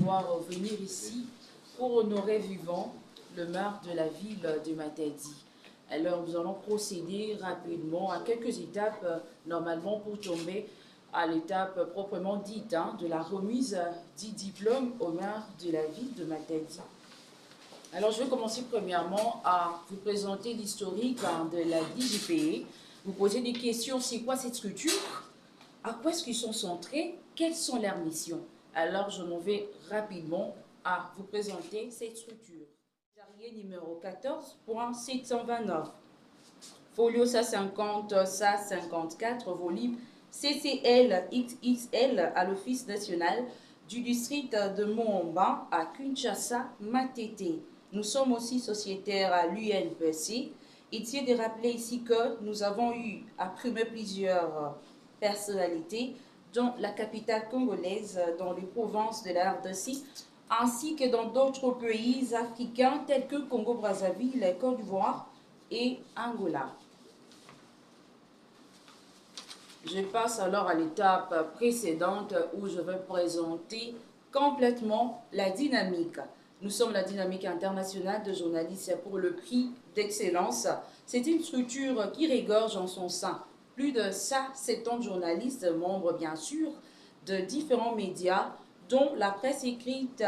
pouvoir venir ici pour honorer vivant le maire de la ville de Matadi. Alors nous allons procéder rapidement à quelques étapes normalement pour tomber à l'étape proprement dite de la remise du diplôme au maire de la ville de Matadi. Alors je vais commencer premièrement à vous présenter l'historique de la DGPE, vous poser des questions, c'est quoi cette structure? À quoi est-ce qu'ils sont centrés? Quelles sont leurs missions? Alors, je m'en vais rapidement à vous présenter cette structure. Charrier numéro 14.729. Folio SA50, SA54, volume CCL XXL à l'Office national du district de Moomba à Kinshasa, Matete. Nous sommes aussi sociétaires à l'UNPC. Il tient de rappeler ici que nous avons eu à primer plusieurs personnalités dans la capitale congolaise, dans les provinces de la RDC, ainsi que dans d'autres pays africains tels que Congo-Brazzaville, Côte d'Ivoire et Angola. Je passe alors à l'étape précédente où je vais présenter complètement la dynamique. Nous sommes la dynamique internationale de journalistes pour le prix d'excellence. C'est une structure qui regorge en son sein plus de 70 journalistes, membres bien sûr de différents médias, dont la presse écrite,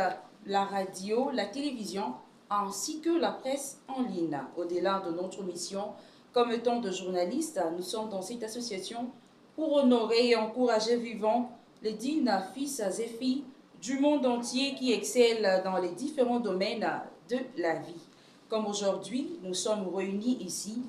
la radio, la télévision, ainsi que la presse en ligne. Au-delà de notre mission, comme étant de journalistes, nous sommes dans cette association pour honorer et encourager vivants les dignes fils et filles du monde entier qui excellent dans les différents domaines de la vie. Comme aujourd'hui, nous sommes réunis ici,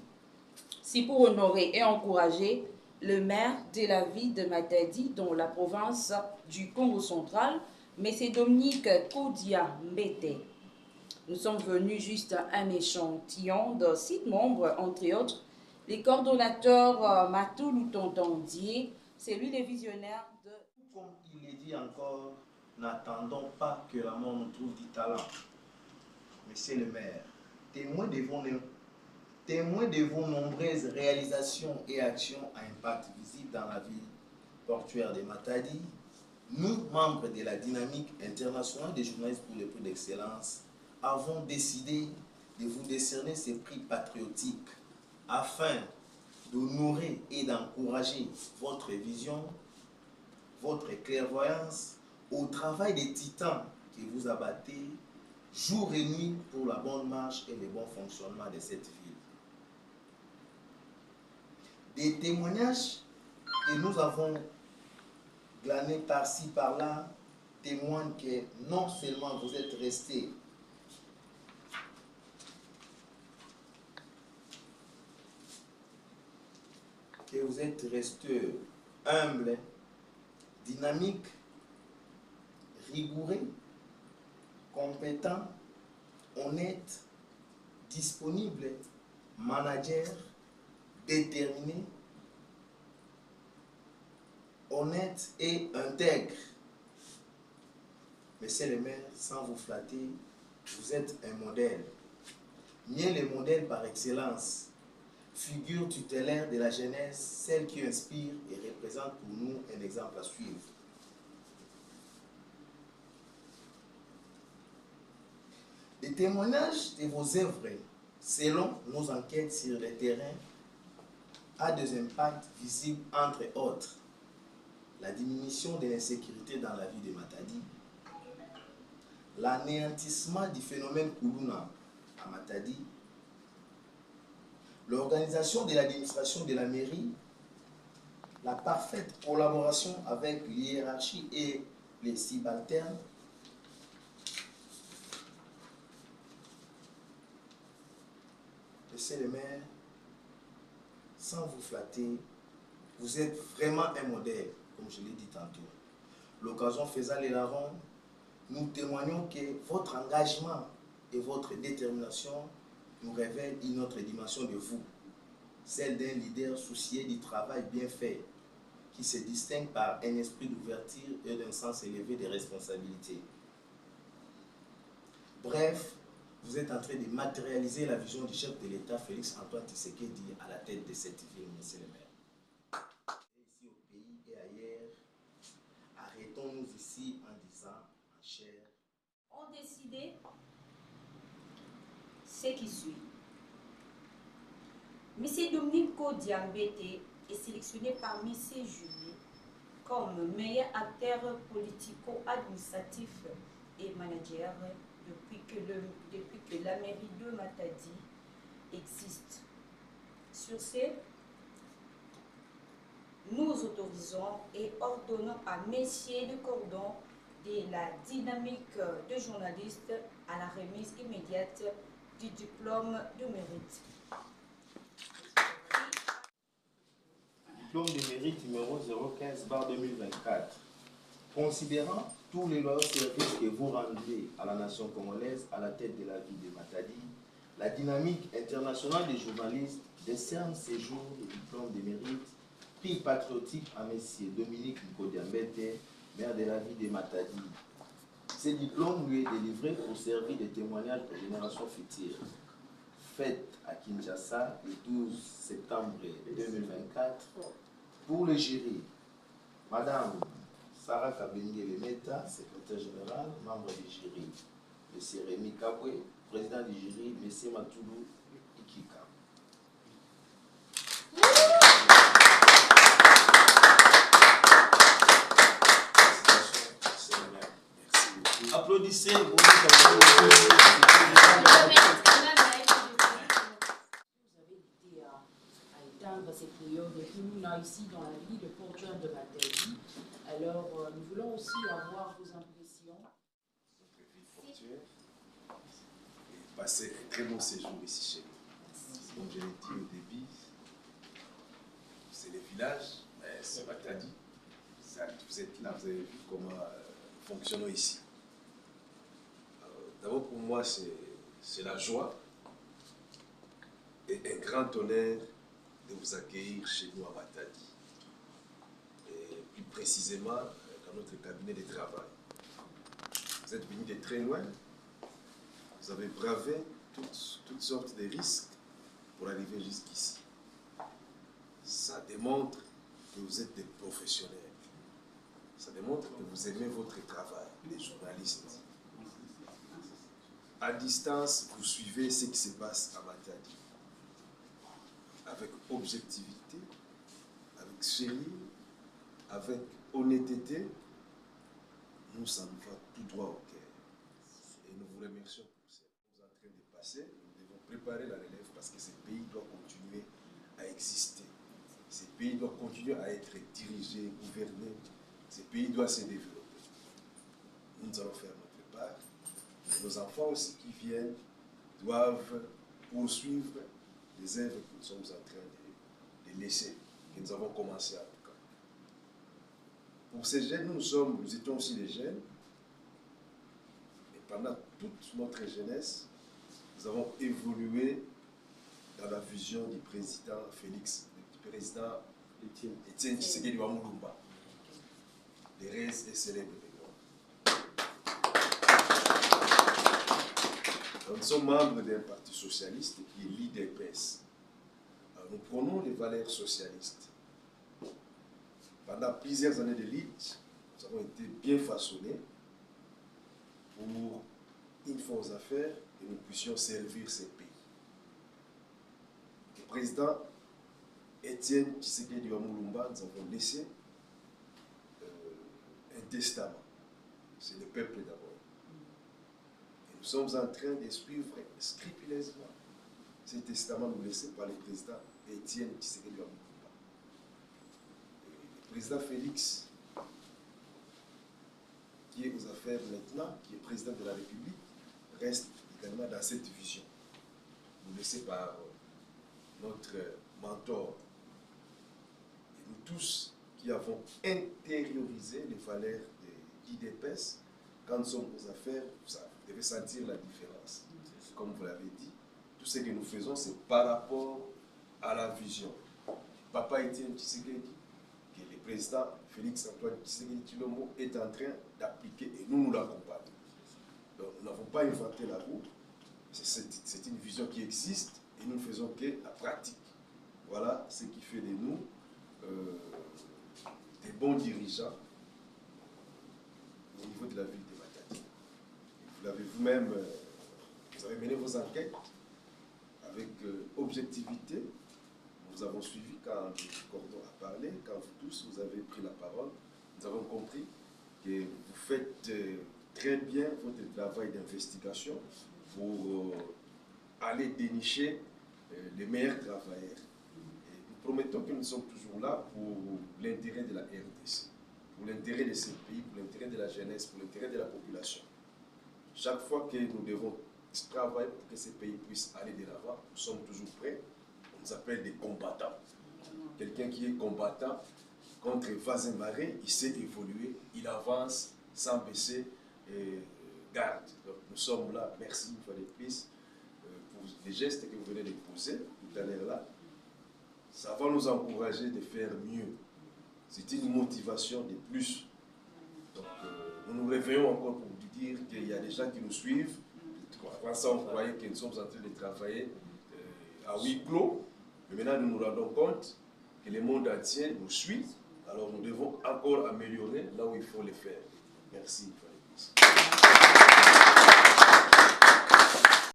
c'est pour honorer et encourager le maire de la ville de Matadi, dans la province du Congo central, M. Dominique Kodia Mbete. Nous sommes venus juste un échantillon de 6 membres, entre autres, les coordonnateurs Matou Loutontondier, c'est lui le visionnaire de... Comme il est dit encore, n'attendons pas que la mort nous trouve du talent. Monsieur le maire, témoin de vos nombreuses réalisations et actions à impact visible dans la ville portuaire de Matadi, nous, membres de la dynamique internationale des journalistes pour le prix d'excellence, avons décidé de vous décerner ces prix patriotiques afin d'honorer et d'encourager votre vision, votre clairvoyance au travail des titans que vous abattez jour et nuit pour la bonne marche et le bon fonctionnement de cette ville. Des témoignages que nous avons glanés par-ci par-là témoignent que non seulement vous êtes restés humble, dynamique, rigoureux, compétent, honnête, disponible, manager, déterminé, honnête et intègre. Monsieur le maire, sans vous flatter, vous êtes un modèle. Mieux le modèle par excellence. Figure tutélaire de la jeunesse, celle qui inspire et représente pour nous un exemple à suivre. Les témoignages de vos œuvres, selon nos enquêtes sur le terrain, a des impacts visibles entre autres. La diminution de l'insécurité dans la ville de Matadi, l'anéantissement du phénomène Koulouna à Matadi, l'organisation de l'administration de la mairie, la parfaite collaboration avec l'hiérarchie et les subalternes, Monsieur le maire, sans vous flatter, vous êtes vraiment un modèle, comme je l'ai dit tantôt. L'occasion faisant les larrons, nous témoignons que votre engagement et votre détermination nous révèlent une autre dimension de vous, celle d'un leader soucié du travail bien fait, qui se distingue par un esprit d'ouverture et d'un sens élevé des responsabilités. Bref, vous êtes en train de matérialiser la vision du chef de l'État, Félix Antoine Tshisekedi, à la tête de cette ville, monsieur le maire. Ici au pays et ailleurs, arrêtons-nous ici en disant en chair ont décidé ce qui suit. M. Dominique Diambete est sélectionné parmi ses jurés comme meilleur acteur politico-administratif et manager depuis que la mairie de Matadi existe. Sur ce, nous autorisons et ordonnons à messieurs de cordon de la dynamique de journaliste à la remise immédiate du diplôme de mérite. Diplôme de mérite numéro 015/2024. Considérant tous les loyaux services que vous rendez à la nation congolaise à la tête de la ville de Matadi, la dynamique internationale des journalistes décerne ces jours le diplôme de mérite prix patriotique à M. Dominique Diambete, maire de la ville de Matadi. Ce diplôme lui est délivré pour servir de témoignage aux générations futures. Fête à Kinshasa le 12 septembre 2024 pour le jury. Madame Sarah Kabenge-Lemeta, secrétaire générale, membre du jury. M. Rémi Kabwe, président du jury. M. Matoulou Ikika. Applaudissez. Vous avez été à éteindre ces prières depuis nous là ici dans la ville de Port-Jean de Matadi. Alors nous voulons aussi avoir vos impressions. Notre ville portuaire et passer un très bon séjour ici chez nous. Comme je l'ai dit au début, c'est les villages, mais c'est Matadi. Vous êtes là, vous avez vu comment nous fonctionnons ici. D'abord pour moi, c'est la joie et un grand honneur de vous accueillir chez nous à Matadi. Et plus précisément, dans notre cabinet de travail. Vous êtes venus de très loin, vous avez bravé toutes sortes de risques pour arriver jusqu'ici. Ça démontre que vous êtes des professionnels. Ça démontre que vous aimez votre travail, les journalistes. À distance, vous suivez ce qui se passe à Matadi. Avec objectivité, avec sérieux, avec honnêteté, nous, ça nous va tout droit au cœur. Et nous vous remercions pour ça. Nous sommes en train de passer, nous devons préparer la relève parce que ce pays doit continuer à exister. Ce pays doit continuer à être dirigé, gouverné. Ce pays doit se développer. Nous allons faire notre part. Et nos enfants aussi qui viennent doivent poursuivre les œuvres que nous sommes en train de laisser, que nous avons commencé à tout cas. Pour ces jeunes, nous étions aussi des jeunes. Et pendant toute notre jeunesse, nous avons évolué dans la vision du président Félix, du président Étienne Tshisekedi Wamulumba. Les rêves et célèbres. Nous sommes membres d'un parti socialiste qui est l'IDPS. Nous prenons les valeurs socialistes. Pendant plusieurs années de lutte, nous avons été bien façonnés pour, une fois aux affaires, que nous puissions servir ces pays. Le président Étienne Tshisekedi Wamulumba, nous avons laissé un testament. C'est le peuple d'abord. Et nous sommes en train de suivre scrupuleusement ce testament nous laissé par le président Étienne Tshisekedi Wamulumba. Le président Félix, qui est aux affaires maintenant, qui est président de la République, reste également dans cette vision, nous laissée par notre mentor. Et nous tous qui avons intériorisé les valeurs de l'IDPS, quand nous sommes aux affaires, vous devez sentir la différence. Comme vous l'avez dit, tout ce que nous faisons, c'est par rapport à la vision. Papa Étienne Tshisekedi, que le président Félix-Antoine Tshisekedi Tshilombo est en train d'appliquer et nous l'accompagnons. Donc nous n'avons pas inventé la roue, c'est une vision qui existe et nous ne faisons que la pratique. Voilà ce qui fait de nous des bons dirigeants au niveau de la ville de Matadi. vous l'avez vous-même, vous avez mené vos enquêtes avec objectivité. Nous avons suivi quand le cordon a parlé, quand vous tous vous avez pris la parole. Nous avons compris que vous faites très bien votre travail d'investigation pour aller dénicher les meilleurs travailleurs. Et nous promettons que nous sommes toujours là pour l'intérêt de la RDC, pour l'intérêt de ce pays, pour l'intérêt de la jeunesse, pour l'intérêt de la population. Chaque fois que nous devons travailler pour que ce pays puisse aller de l'avant, nous sommes toujours prêts. On nous appelle des combattants. Quelqu'un qui est combattant contre vase et marée, il sait évoluer, il avance sans baisser garde. Donc nous sommes là, merci une fois de plus pour les gestes que vous venez de poser tout à l'heure là. Ça va nous encourager de faire mieux. C'est une motivation de plus. Donc nous nous réveillons encore pour vous dire qu'il y a des gens qui nous suivent. Avant ça, on croyait que nous sommes en train de travailler à huis clos. Mais maintenant, nous nous rendons compte que le monde entier nous suit. Alors, nous devons encore améliorer là où il faut le faire. Merci.